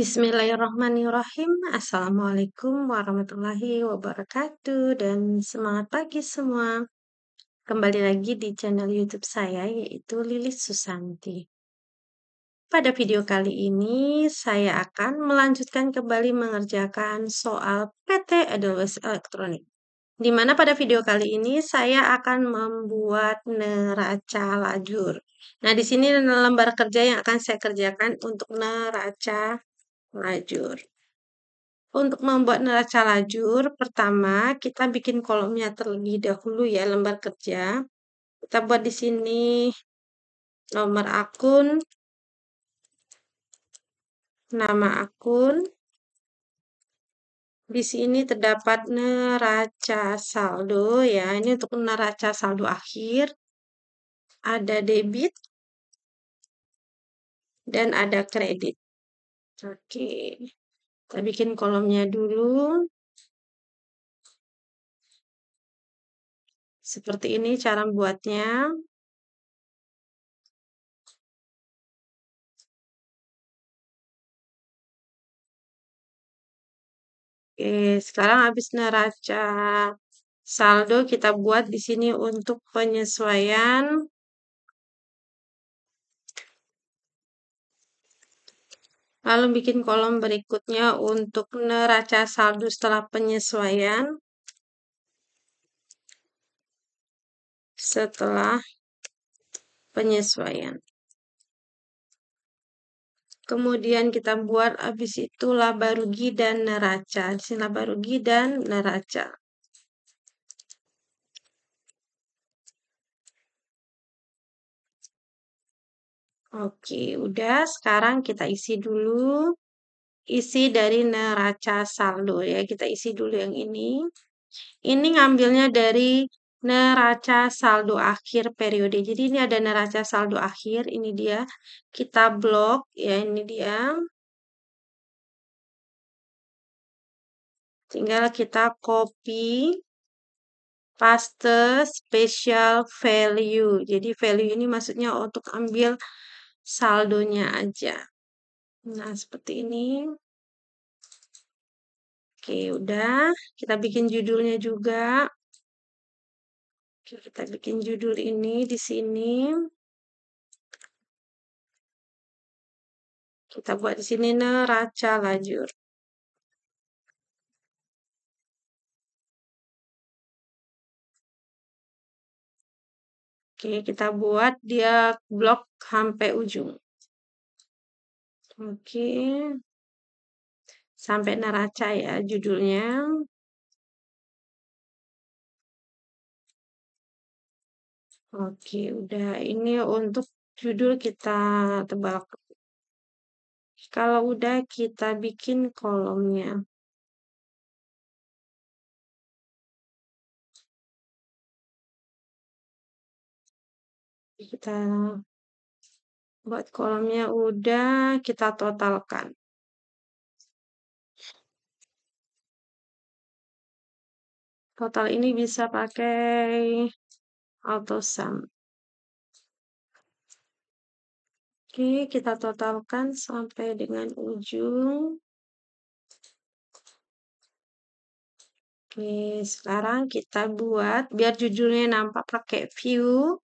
Bismillahirrahmanirrahim. Assalamualaikum warahmatullahi wabarakatuh dan semangat pagi semua. Kembali lagi di channel YouTube saya yaitu Lilis Susanti. Pada video kali ini saya akan melanjutkan kembali mengerjakan soal PT Edelweiss Elektronik. Di mana pada video kali ini saya akan membuat neraca lajur. Nah, di sini lembar kerja yang akan saya kerjakan untuk neraca lajur. Untuk membuat neraca lajur, pertama kita bikin kolomnya terlebih dahulu ya, lembar kerja. Kita buat di sini nomor akun, nama akun. Di sini terdapat neraca saldo ya, ini untuk neraca saldo akhir. Ada debit dan ada kredit. Oke, kita bikin kolomnya dulu. Seperti ini cara buatnya. Oke, sekarang habis neraca saldo kita buat di sini untuk penyesuaian. Lalu bikin kolom berikutnya untuk neraca saldo setelah penyesuaian. Setelah penyesuaian. Kemudian kita buat habis itu laba rugi dan neraca. Di sini laba rugi dan neraca. Oke, udah. Sekarang kita isi dulu. Isi dari neraca saldo ya. Kita isi dulu yang ini. Ini ngambilnya dari neraca saldo akhir periode. Jadi ini ada neraca saldo akhir. Ini dia. Kita blok ya. Ini dia. Tinggal kita copy, paste, special value. Jadi value ini maksudnya untuk ambil saldonya aja. Nah, seperti ini. Oke, udah. Kita bikin judulnya juga. Oke, kita bikin judul ini di sini. Kita buat di sini neraca lajur. Oke, kita buat dia blok sampai ujung. Oke. Sampai neraca ya judulnya. Oke, udah. Ini untuk judul kita tebak. Kalau udah kita bikin kolomnya. Kita buat kolomnya udah, kita totalkan. Total ini bisa pakai AutoSum. Oke, kita totalkan sampai dengan ujung. Oke, sekarang kita buat biar judulnya nampak pakai view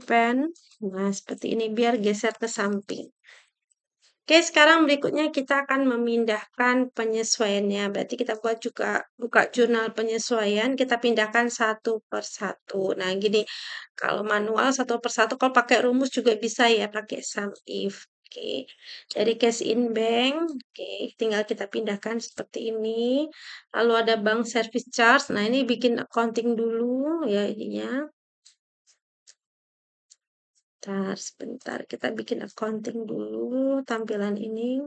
pen. Nah, seperti ini biar geser ke samping. Oke, sekarang berikutnya kita akan memindahkan penyesuaiannya. Berarti kita buat juga buka jurnal penyesuaian, kita pindahkan satu per satu. Nah, gini, kalau manual satu per satu, kalau pakai rumus juga bisa ya, pakai sum if. Oke, dari cash in bank, oke, tinggal kita pindahkan seperti ini. Lalu ada bank service charge. Nah, ini bikin accounting dulu ya ininya. Sebentar, kita bikin accounting dulu tampilan ini.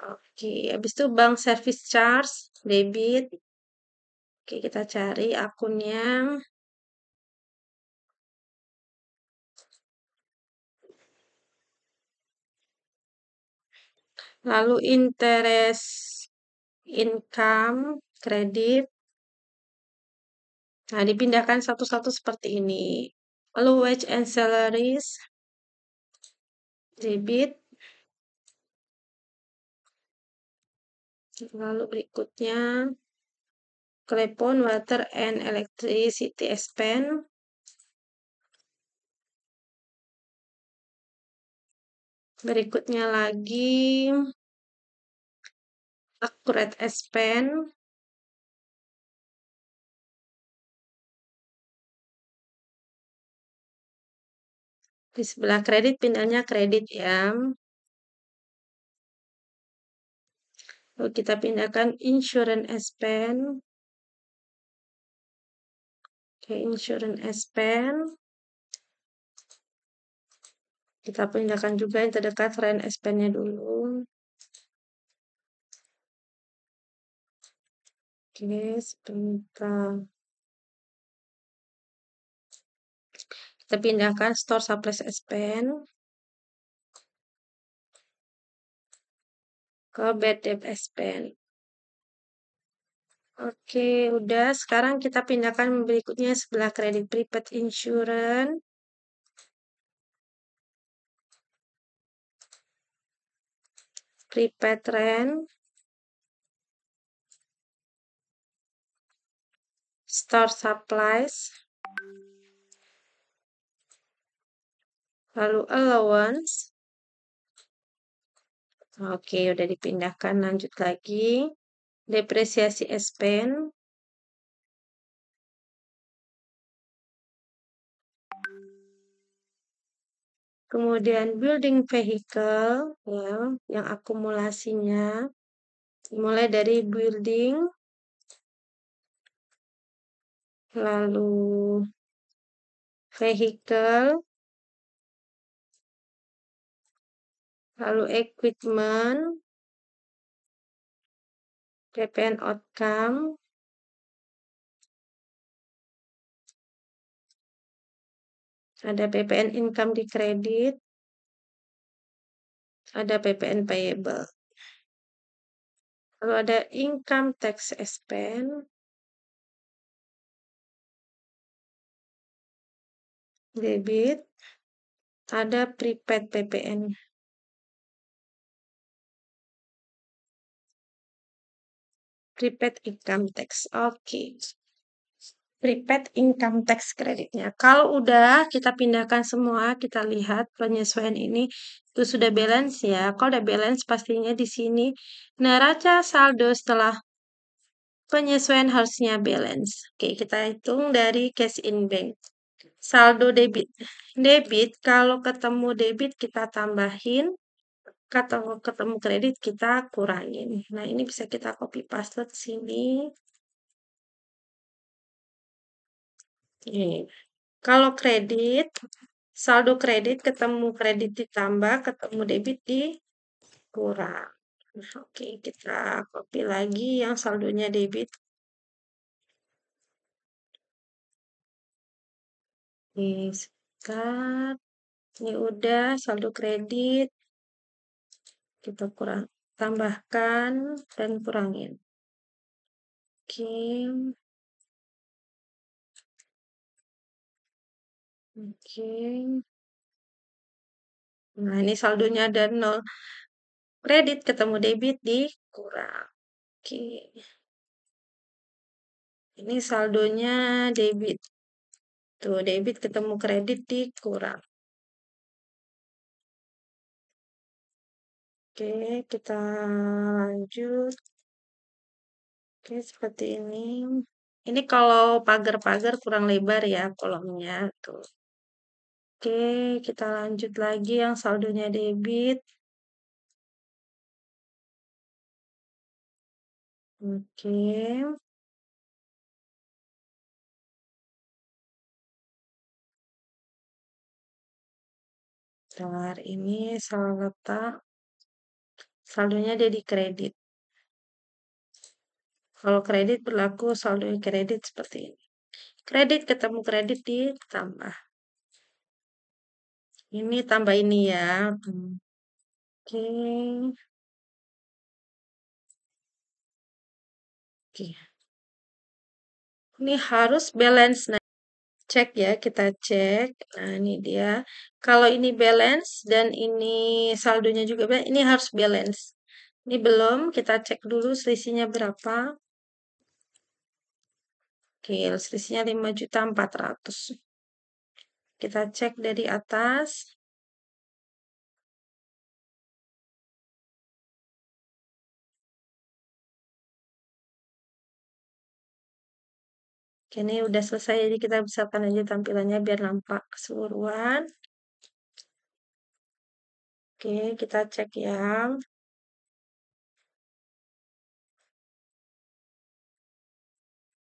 Oke, habis itu bank service charge, debit. Oke, kita cari akunnya. Lalu interest income, kredit. Nah, dipindahkan satu-satu seperti ini. Lalu wage and salaries. debit. Lalu berikutnya, telepon, water, and electricity expense. Berikutnya lagi, accurate expense. Di sebelah kredit, pindahnya kredit ya. Lalu kita pindahkan insurance expense. Oke, insurance expense. Kita pindahkan juga yang terdekat rent expense-nya dulu. Oke, sebentar. Kita pindahkan store supplies expense ke bad debt expense. Oke, udah. Sekarang kita pindahkan berikutnya sebelah kredit prepaid insurance. Prepaid rent. Store supplies. Lalu allowance. Oke, udah dipindahkan. Lanjut lagi. Depresiasi expense. Kemudian building vehicle, ya, yang akumulasinya mulai dari building, lalu vehicle, lalu equipment, PPN outcome, ada PPN income di kredit, ada PPN payable. Lalu ada income tax expense, debit, ada prepaid PPN. Prepaid income tax. Oke. Prepaid income tax kreditnya. Kalau udah kita pindahkan semua, kita lihat penyesuaian ini itu sudah balance ya. Kalau udah balance pastinya di sini neraca saldo setelah penyesuaian harusnya balance. Oke, kita hitung dari cash in bank. Saldo debit. Debit kalau ketemu debit kita tambahin, ketemu kredit kita kurangin. Nah, ini bisa kita copy paste ke sini. Ini. Kalau kredit, saldo kredit ketemu kredit ditambah, ketemu debit dikurang. Nah, oke, kita copy lagi yang saldonya debit. Ini sebentar. Ini udah saldo kredit. Kita tambahkan dan kurangin. Oke. Oke. Nah, ini saldonya ada 0. Kredit ketemu debit dikurang. Oke. Ini saldonya debit. Tuh, debit ketemu kredit dikurang. Oke, kita lanjut. Oke, seperti ini. Ini kalau pagar-pagar kurang lebar ya kolomnya. Tuh. Oke, kita lanjut lagi yang saldonya debit. Oke. Bentar, ini salah letak. Saldonya ada di kredit. Kalau kredit berlaku saldo kredit seperti ini. Kredit ketemu kredit ditambah. Ini tambah ini ya. Oke. Oke. Ini harus balance. Nah, Cek ya, kita cek. Nah, ini dia. Kalau ini balance dan ini saldonya juga balance, ini harus balance. Ini belum, kita cek dulu selisihnya berapa. Oke, selisihnya 5.400.000. Kita cek dari atas. Oke, ini udah selesai, jadi kita besarkan aja tampilannya biar nampak keseluruhan. Oke, kita cek ya.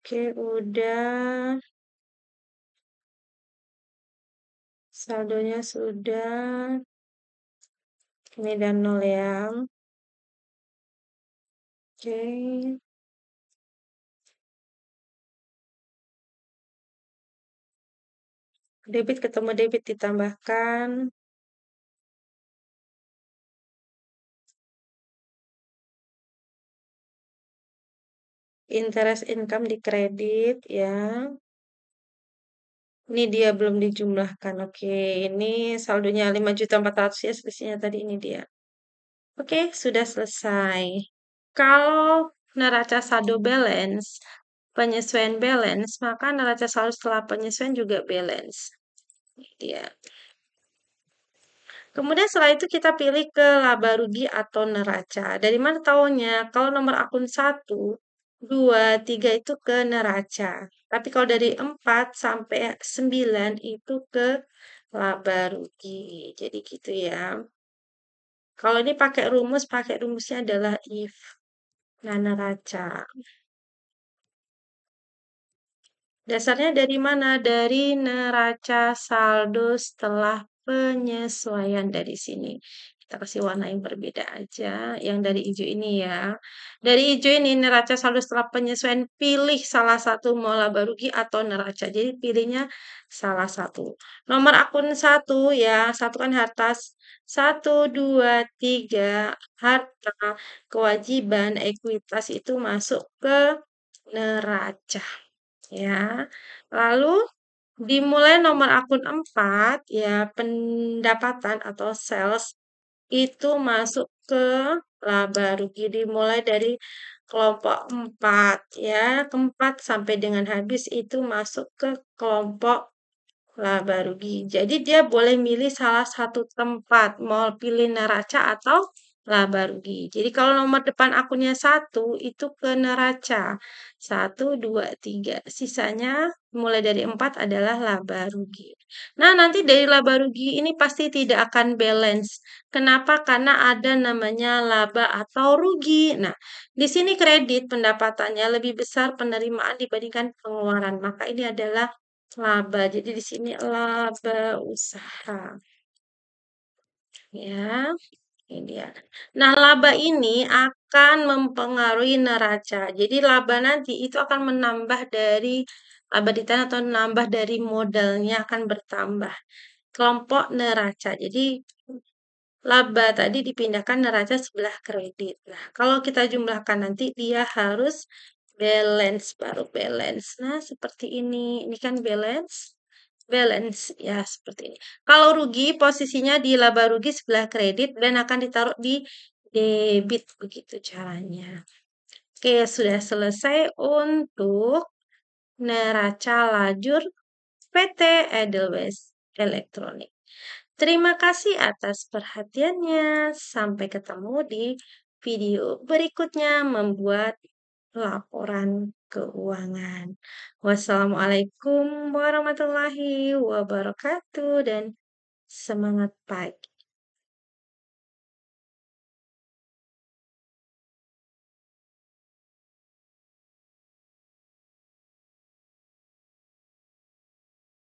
Oke, udah. Saldonya sudah. Ini dan nol ya. Oke. Debit ketemu debit ditambahkan. Interest income di kredit ya. Ini dia belum dijumlahkan. Oke, ini saldonya 5.400.000 ya, selisihnya tadi ini dia. Oke, sudah selesai. Kalau neraca saldo balance, penyesuaian balance, maka neraca saldo setelah penyesuaian juga balance. Ini dia. Kemudian setelah itu kita pilih ke laba rugi atau neraca. Dari mana taunya? Kalau nomor akun 1, 2, 3 itu ke neraca. Tapi kalau dari 4 sampai 9 itu ke laba rugi. Jadi gitu ya. Kalau ini pakai rumusnya adalah if. Nah, neraca. Dasarnya dari mana? Dari neraca saldo setelah penyesuaian dari sini. Kita kasih warna yang berbeda aja. Yang dari hijau ini ya. Dari hijau ini neraca saldo setelah penyesuaian. Pilih salah satu mau laba rugi atau neraca. Jadi pilihnya salah satu. Nomor akun 1 ya. Satu kan harta. 1, 2, 3. Harta, kewajiban, ekuitas itu masuk ke neraca. Ya, lalu dimulai nomor akun 4 ya, pendapatan atau sales itu masuk ke laba rugi dimulai dari kelompok 4 ya, keempat sampai dengan habis itu masuk ke kelompok laba rugi. Jadi dia boleh milih salah satu tempat, mau pilih neraca atau laba rugi. Jadi kalau nomor depan akunnya 1 itu ke neraca. 1, 2, 3. Sisanya mulai dari 4 adalah laba rugi. Nah, nanti dari laba rugi ini pasti tidak akan balance. Kenapa? Karena ada namanya laba atau rugi. Nah, di sini kredit pendapatannya lebih besar penerimaan dibandingkan pengeluaran. Maka ini adalah laba. Jadi di sini laba usaha. Ya, ini dia. Nah, laba ini akan mempengaruhi neraca. Jadi laba nanti itu akan menambah dari laba di tanah atau menambah dari modalnya akan bertambah. Kelompok neraca. Jadi laba tadi dipindahkan neraca sebelah kredit. Nah, kalau kita jumlahkan nanti dia harus balance, baru balance. Nah, seperti ini. Ini kan balance. Balance, ya seperti ini. Kalau rugi, posisinya di laba rugi sebelah kredit dan akan ditaruh di debit. Begitu caranya. Oke, sudah selesai untuk neraca lajur PT Edelweiss Elektronik. Terima kasih atas perhatiannya. Sampai ketemu di video berikutnya membuat laporan keuangan. Wassalamualaikum warahmatullahi wabarakatuh dan semangat pagi.